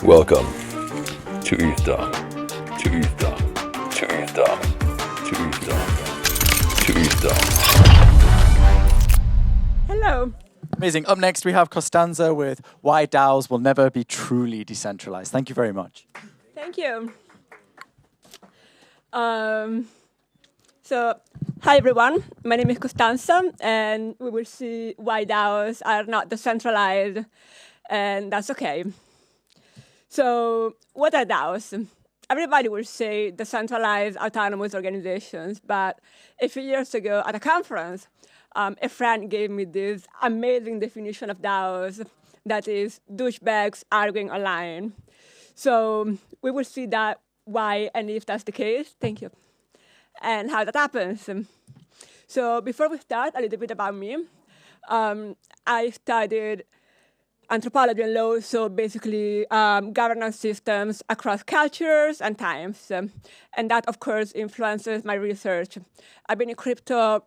Welcome to ETHDam, to ETHDam, to ETHDam, to ETHDam, to ETHDam. Hello. Amazing. Up next, we have Costanza with Why DAOs Will Never Be Truly Decentralized. Thank you very much. Thank you. So, hi everyone. My name is Costanza, and we will see why DAOs are not decentralized, and that's okay. So, what are DAOs? Everybody will say decentralized autonomous organizations, but a few years ago at a conference, a friend gave me this amazing definition of DAOs, that is douchebags arguing online. So we will see that why and if that's the case, thank you, and how that happens. So before we start, a little bit about me. I studied anthropology and law, so basically governance systems across cultures and times. And that, of course, influences my research. I've been in crypto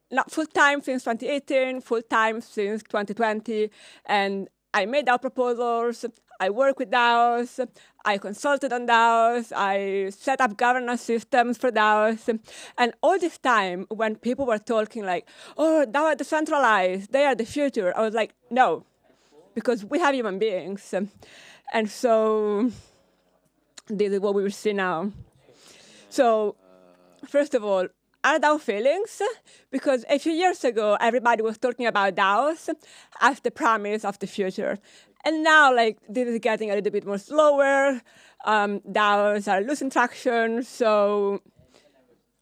not full-time since 2018, full-time since 2020, and I made DAO proposals, I work with DAOs, I consulted on DAOs, I set up governance systems for DAOs, and all this time when people were talking like, oh, DAOs are decentralized, they are the future, I was like, no, because we have human beings. And so this is what we will see now. So first of all, are DAO failings? Because a few years ago, everybody was talking about DAOs as the promise of the future. And now, like, this is getting a little bit more slower. DAOs are losing traction. So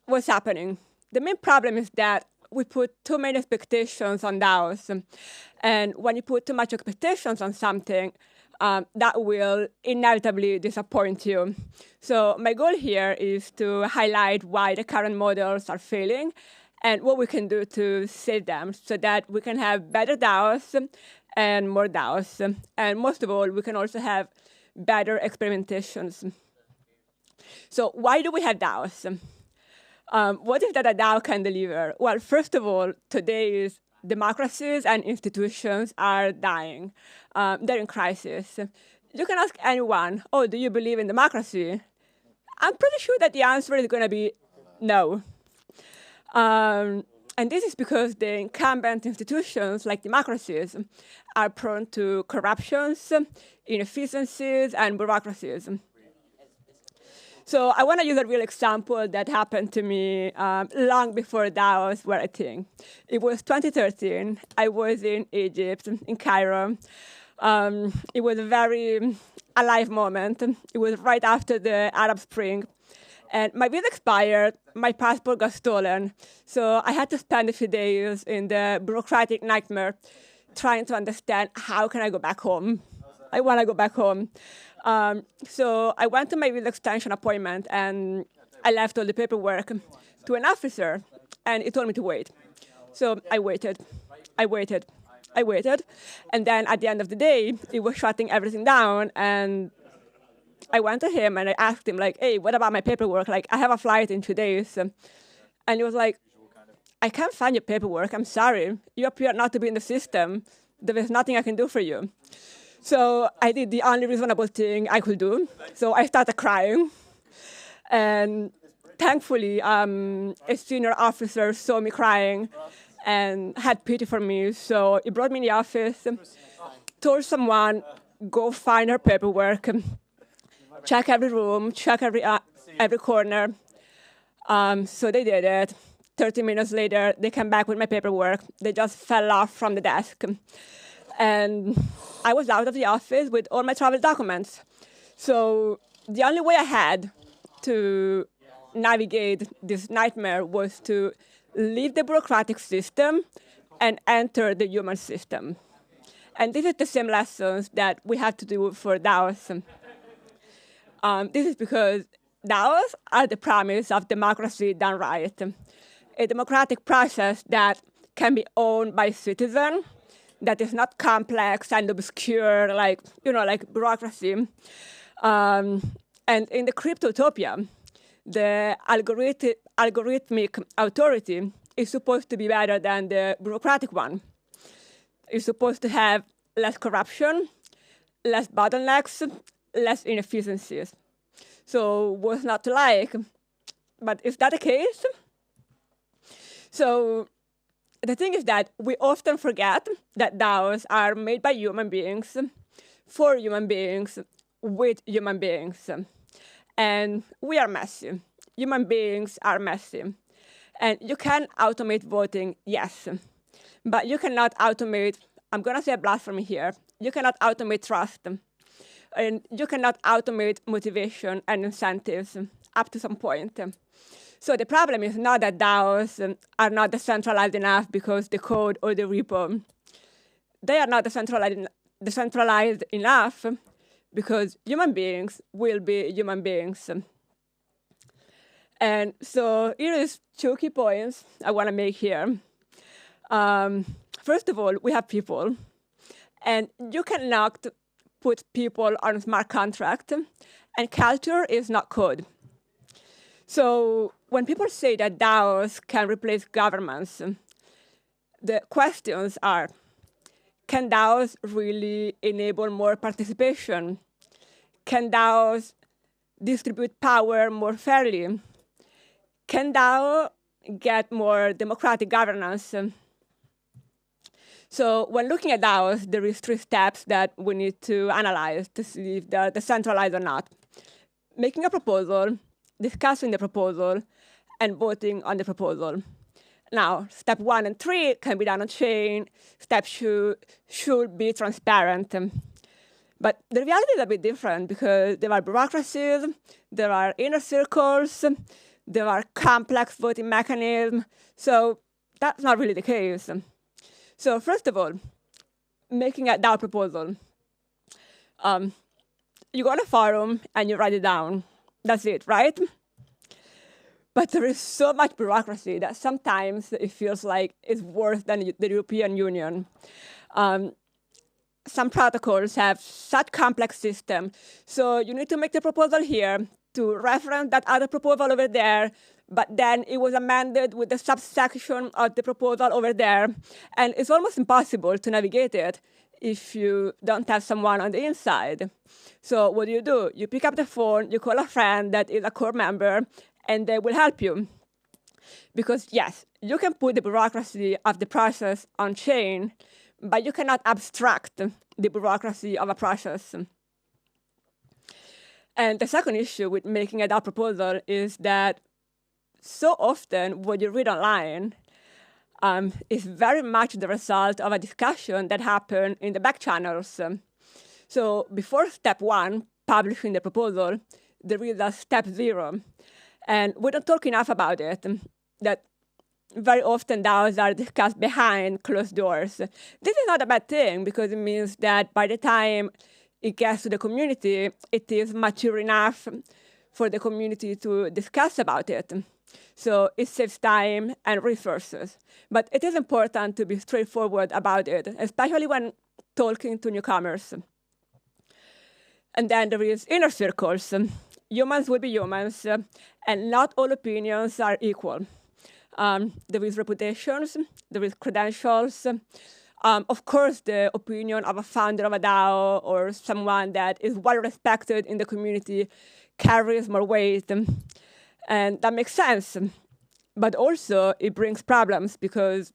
what's happening? The main problem is that we put too many expectations on DAOs. And when you put too much expectations on something, that will inevitably disappoint you. So my goal here is to highlight why the current models are failing and what we can do to save them so that we can have better DAOs and more DAOs. And most of all, we can also have better experimentations. So why do we have DAOs? What is that a DAO can deliver? Well, first of all, today's democracies and institutions are dying. They're in crisis. You can ask anyone, oh, do you believe in democracy? I'm pretty sure that the answer is going to be no. And this is because the incumbent institutions, like democracies, are prone to corruptions, inefficiencies, and bureaucracies. So I want to use a real example that happened to me long before DAOs were a thing. It was 2013. I was in Egypt, in Cairo. It was a very alive moment. It was right after the Arab Spring. And my visa expired, my passport got stolen. So I had to spend a few days in the bureaucratic nightmare trying to understand how can I go back home. I want to go back home. So I went to my visa extension appointment and I left all the paperwork to an officer and he told me to wait. So I waited. And then at the end of the day, he was shutting everything down and I went to him and I asked him like, hey, what about my paperwork? Like, I have a flight in 2 days. And he was like, I can't find your paperwork. I'm sorry. You appear not to be in the system. There is nothing I can do for you. So I did the only reasonable thing I could do. So I started crying. And thankfully, a senior officer saw me crying and had pity for me. So he brought me in the office, told someone, go find her paperwork, check every room, check every corner. So they did it. 30 minutes later, they came back with my paperwork. They just fell off from the desk. And I was out of the office with all my travel documents. So the only way I had to navigate this nightmare was to leave the bureaucratic system and enter the human system. And this is the same lessons that we have to do for DAOs. This is because DAOs are the promise of democracy done right. A democratic process that can be owned by citizens, that is not complex and obscure like bureaucracy. And in the cryptotopia, the algorithmic authority is supposed to be better than the bureaucratic one. It's supposed to have less corruption, less bottlenecks, less inefficiencies. So what's not to like? But is that the case? So the thing is that we often forget that DAOs are made by human beings, for human beings, with human beings. And we are messy. Human beings are messy. And you can automate voting, yes. But you cannot automate, I'm going to say a blasphemy here, you cannot automate trust. And you cannot automate motivation and incentives up to some point. So the problem is not that DAOs are not decentralized enough because the code or the repo. They are not decentralized enough because human beings will be human beings. And so here is 2 key points I want to make here. First of all, we have people. And you cannot put people on a smart contract. And culture is not code. So when people say that DAOs can replace governments, the questions are, can DAOs really enable more participation? Can DAOs distribute power more fairly? Can DAO get more democratic governance? So when looking at DAOs, there is 3 steps that we need to analyze to see if they're decentralized or not. Making a proposal, discussing the proposal, and voting on the proposal. Now, step 1 and 3 can be done on chain. Step 2 should be transparent. But the reality is a bit different because there are bureaucracies, there are inner circles, there are complex voting mechanisms. So that's not really the case. So first of all, making a DAO proposal. You go on a forum and you write it down. That's it, right? But there is so much bureaucracy that sometimes it feels like it's worse than the European Union. Some protocols have such complex systems. So you need to make the proposal here to reference that other proposal over there, but then it was amended with the subsection of the proposal over there. And it's almost impossible to navigate it if you don't have someone on the inside. So what do? You pick up the phone, you call a friend that is a core member, and they will help you. Because yes, you can put the bureaucracy of the process on chain, but you cannot abstract the bureaucracy of a process. And the second issue with making a DAO proposal is that so often what you read online is very much the result of a discussion that happened in the backchannels. So before step 1, publishing the proposal, there is a step 0. And we don't talk enough about it, that very often DAOs are discussed behind closed doors. This is not a bad thing because it means that by the time it gets to the community, it is mature enough for the community to discuss about it. So it saves time and resources. But it is important to be straightforward about it, especially when talking to newcomers. And then there is inner circles. Humans will be humans, and not all opinions are equal. There is reputations, there is credentials. Of course, the opinion of a founder of a DAO or someone that is well respected in the community carries more weight. And that makes sense. But also, it brings problems because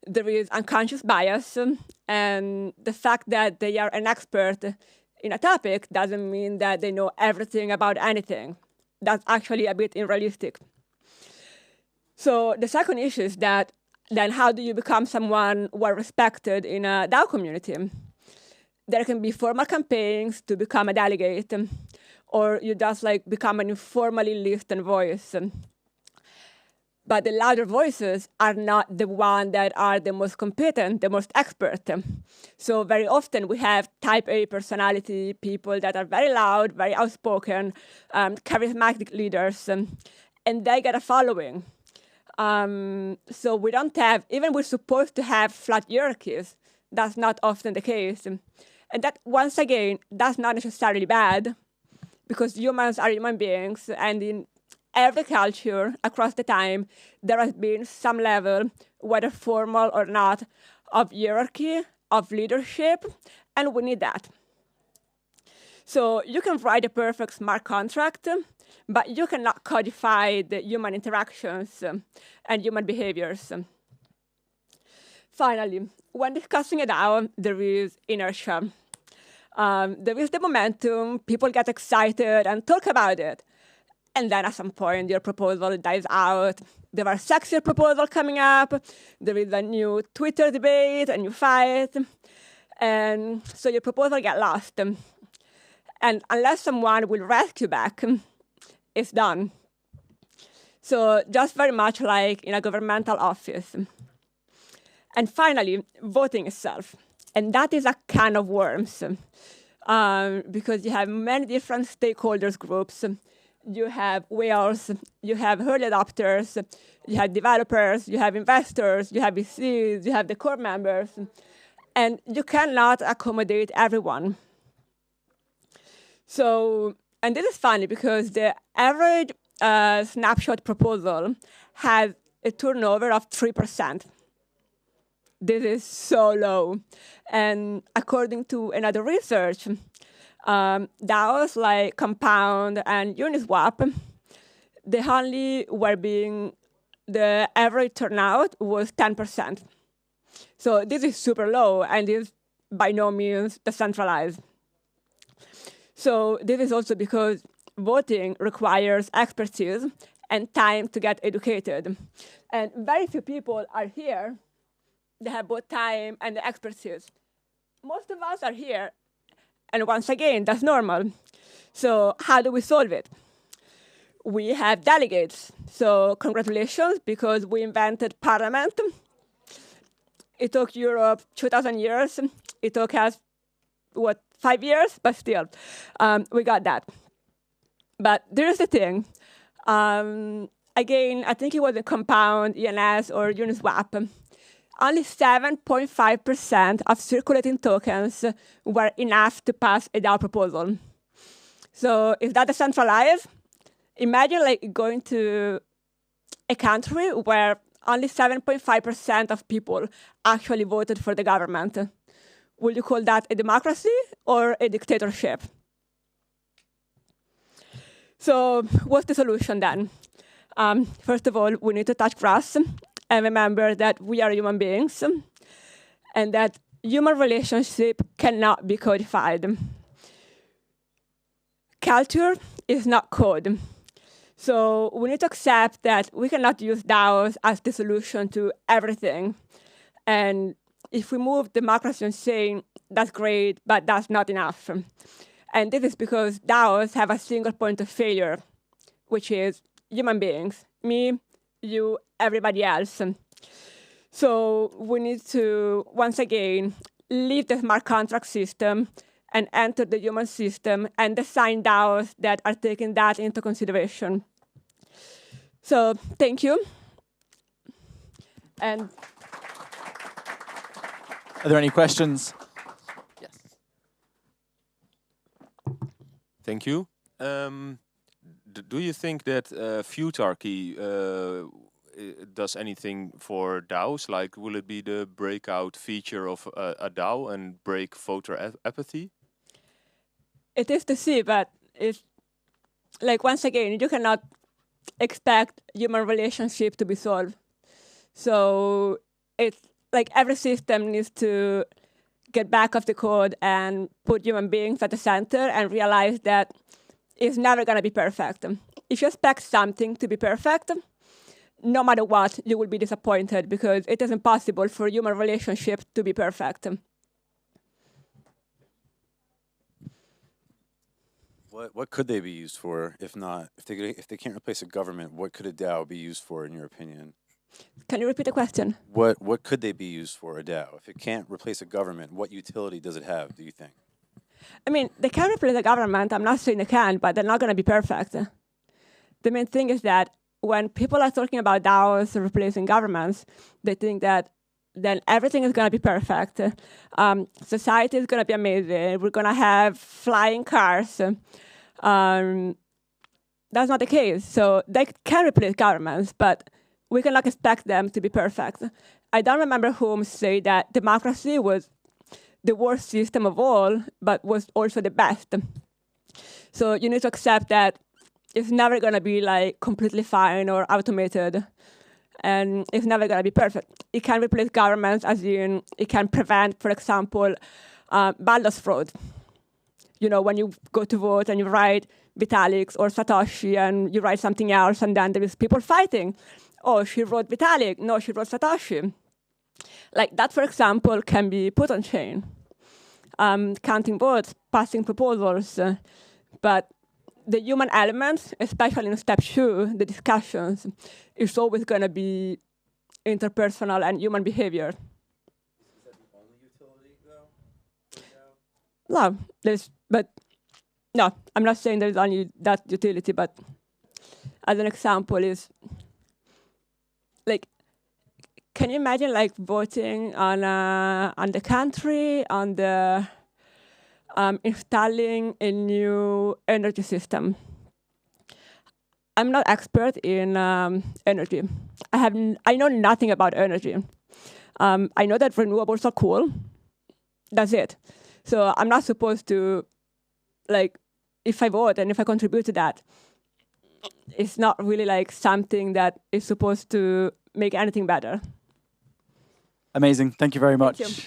there is unconscious bias, and the fact that they are an expert in a topic doesn't mean that they know everything about anything. That's actually a bit unrealistic. So the second issue is that then how do you become someone well respected in a DAO community? There can be formal campaigns to become a delegate, or you just become an informally listened voice. But the louder voices are not the ones that are the most competent, the most expert. So very often we have type A personality people that are very loud, very outspoken, charismatic leaders, and they get a following. So we don't have, even we're supposed to have flat hierarchies. That's not often the case. And that, once again, that's not necessarily bad, because humans are human beings, and in every culture across the time, there has been some level, whether formal or not, of hierarchy, of leadership, and we need that. So you can write a perfect smart contract, but you cannot codify the human interactions and human behaviors. Finally, when discussing a DAO, there is inertia. There is the momentum, people get excited and talk about it. And then at some point, your proposal dies out. There are sexier proposals coming up. There is a new Twitter debate, a new fight. And so your proposal gets lost. And unless someone will rescue back, it's done. So just very much like in a governmental office. And finally, voting itself. And that is a can of worms. Because you have many different stakeholders groups. You have whales, you have early adopters, you have developers, you have investors, you have VCs, you have the core members. And you cannot accommodate everyone. So, and this is funny because the average snapshot proposal has a turnover of 3%. This is so low. And according to another research, DAOs like Compound and Uniswap, the average turnout was 10%. So this is super low and is by no means decentralized. So this is also because voting requires expertise and time to get educated. And very few people are here that have both time and the expertise. Most of us are here, and once again, that's normal. So how do we solve it? We have delegates. So congratulations, because we invented parliament. It took Europe 2,000 years. It took us, 5 years? But still, we got that. But there's the thing. Again, I think it was a Compound, ENS, or Uniswap. Only 7.5% of circulating tokens were enough to pass a DAO proposal. So if that is centralized, imagine like going to a country where only 7.5% of people actually voted for the government. Would you call that a democracy or a dictatorship? So what's the solution then? First of all, we need to touch grass and remember that we are human beings and that human relationship cannot be codified. Culture is not code. So we need to accept that we cannot use DAOs as the solution to everything. And if we move democracy on chain, that's great, but that's not enough. And this is because DAOs have a single point of failure, which is human beings, me, you, everybody else. So we need to, once again, leave the smart contract system and enter the human system and design DAOs that are taking that into consideration. So thank you. And are there any questions? Yes. Thank you. Do you think that feudarchy does anything for DAOs? Like, will it be the breakout feature of a DAO and break voter apathy? It is to see, but it's like, once again, you cannot expect human relationship to be solved. So it's like every system needs to get back off the code and put human beings at the center and realize that it's never going to be perfect. If you expect something to be perfect, no matter what, you will be disappointed because it is impossible for human relationship to be perfect. What could they be used for? If not, if they can't replace a government, what could a DAO be used for, in your opinion? Can you repeat the question? What could they be used for, a DAO? If it can't replace a government, what utility does it have, do you think? I mean, they can replace the government. I'm not saying they can, but they're not going to be perfect. The main thing is that when people are talking about DAOs replacing governments, they think that then everything is going to be perfect. Society is going to be amazing. We're going to have flying cars. That's not the case. So they can replace governments, but we cannot expect them to be perfect. I don't remember whom said that democracy was the worst system of all, but was also the best. So you need to accept that it's never going to be like completely fine or automated, and it's never going to be perfect. It can replace governments, as in it can prevent, for example, ballot fraud. You know, when you go to vote and you write Vitalik or Satoshi and you write something else, and then there is people fighting. Oh, she wrote Vitalik. No, she wrote Satoshi. Like that, for example, can be put on chain. Counting votes, passing proposals, but the human element, especially in step 2, the discussions, is always going to be interpersonal and human behavior. Is that the only utility, though? No, I'm not saying there's only that utility, but as an example is, like, can you imagine like voting on the country, on the installing a new energy system? I'm not expert in energy. I know nothing about energy. I know that renewables are cool. That's it. So I'm not supposed to, like, if I vote and if I contribute to that, it's not really like something that is supposed to make anything better. Amazing. Thank you very much. Thank you.